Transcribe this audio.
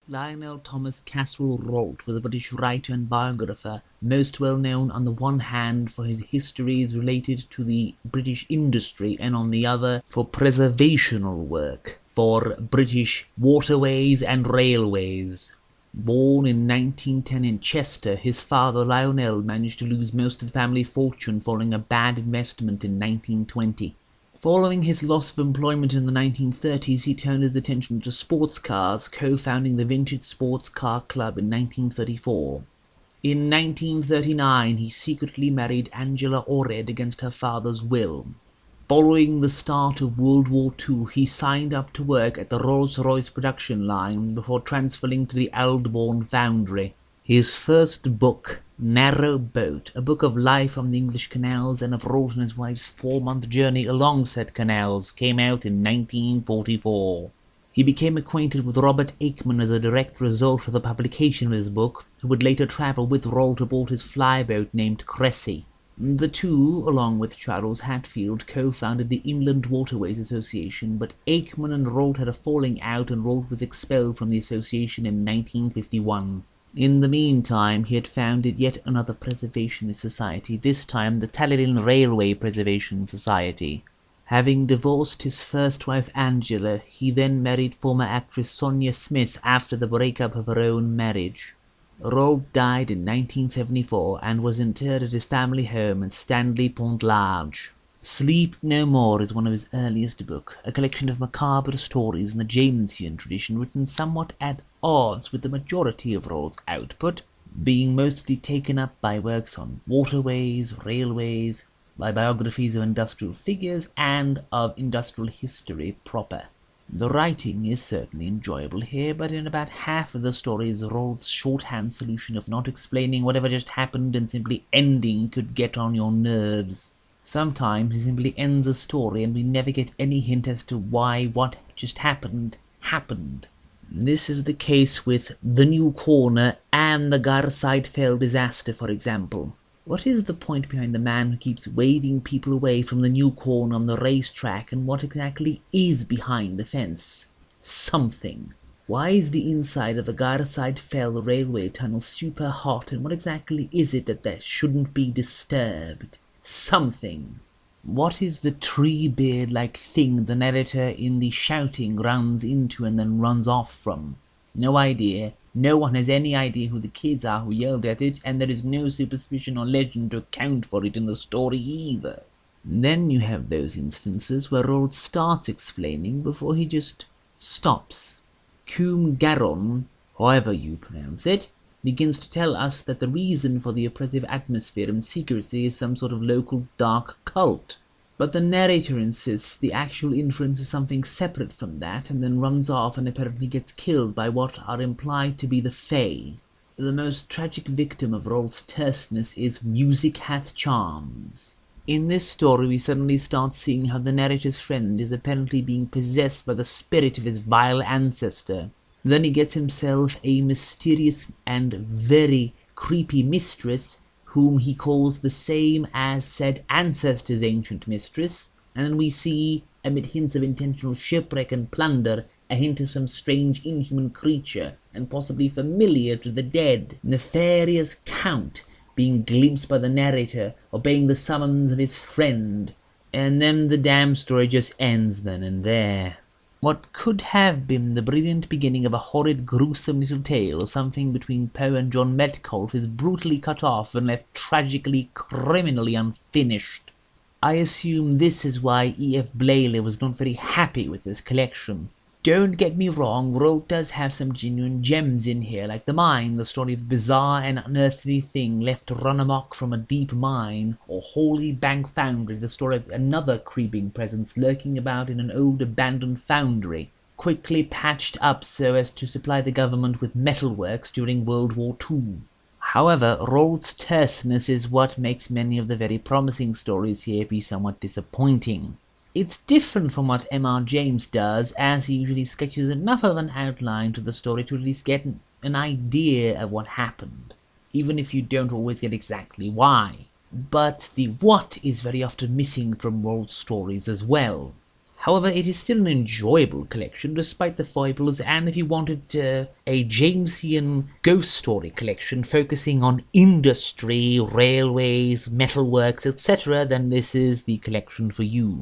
Lionel Thomas Caswell Rolt was a British writer and biographer, most well known on the one hand for his histories related to the British industry and on the other for preservational work for British waterways and railways. Born in 1910 in Chester, his father Lionel managed to lose most of the family fortune following a bad investment in 1920. Following his loss of employment in the 1930s, he turned his attention to sports cars, co-founding the Vintage Sports Car Club in 1934. In 1939, he secretly married Angela Orred against her father's will. Following the start of World War II, he signed up to work at the Rolls-Royce production line before transferring to the Aldbourne foundry. His first book, Narrow Boat, a book of life on the English canals and of Rolt and his wife's 4-month journey along said canals, came out in 1944. He became acquainted with Robert Aikman as a direct result of the publication of his book, who would later travel with Rolt aboard his flyboat named Cressy. The two, along with Charles Hatfield, co-founded the Inland Waterways Association, but Aikman and Rolt had a falling out and Rolt was expelled from the association in 1951. In the meantime, he had founded yet another preservationist society, this time the Talyllyn Railway Preservation Society. Having divorced his first wife Angela, he then married former actress Sonia Smith after the breakup of her own marriage. Rolt died in 1974 and was interred at his family home in Stanley Pont Large. Sleep No More is one of his earliest books, a collection of macabre stories in the Jamesian tradition written somewhat at odds with the majority of Rolt's output, being mostly taken up by works on waterways, railways, by biographies of industrial figures, and of industrial history proper. The writing is certainly enjoyable here, but in about half of the stories, Rolt's shorthand solution of not explaining whatever just happened and simply ending could get on your nerves. Sometimes he simply ends a story and we never get any hint as to why what just happened. This is the case with The New Corner and the Garside Fell disaster, for example. What is the point behind the man who keeps waving people away from the New Corner on the racetrack, and what exactly is behind the fence? Something. Why is the inside of the Garside Fell railway tunnel super hot, and what exactly is it that shouldn't be disturbed? Something. What is the tree beard-like thing the narrator in The Shouting runs into and then runs off from? No idea. No one has any idea who the kids are who yelled at it, and there is no superstition or legend to account for it in the story either. Then you have those instances where Rolt starts explaining before he just stops. Cwm Garon, however you pronounce it, begins to tell us that the reason for the oppressive atmosphere and secrecy is some sort of local dark cult. But the narrator insists the actual inference is something separate from that, and then runs off and apparently gets killed by what are implied to be the Fae. The most tragic victim of Rolt's terseness is Music Hath Charms. In this story we suddenly start seeing how the narrator's friend is apparently being possessed by the spirit of his vile ancestor. Then he gets himself a mysterious and very creepy mistress, whom he calls the same as said ancestor's ancient mistress, and then we see, amid hints of intentional shipwreck and plunder, a hint of some strange inhuman creature, and possibly familiar to the dead, nefarious count, being glimpsed by the narrator, obeying the summons of his friend, and then the damn story just ends then and there. What could have been the brilliant beginning of a horrid, gruesome little tale, something between Poe and John Metcalfe, is brutally cut off and left tragically, criminally unfinished. I assume this is why E.F. Blayley was not very happy with this collection. Don't get me wrong, Rolt does have some genuine gems in here, like The Mine, the story of a bizarre and unearthly thing left to run amok from a deep mine, or Holy Bank Foundry, the story of another creeping presence lurking about in an old abandoned foundry, quickly patched up so as to supply the government with metalworks during World War II. However, Rolt's terseness is what makes many of the very promising stories here be somewhat disappointing. It's different from what M.R. James does, as he usually sketches enough of an outline to the story to at least get an idea of what happened, even if you don't always get exactly why. But the what is very often missing from Rolt's stories as well. However, it is still an enjoyable collection despite the foibles, and if you wanted a Jamesian ghost story collection focusing on industry, railways, metalworks, etc., then this is the collection for you.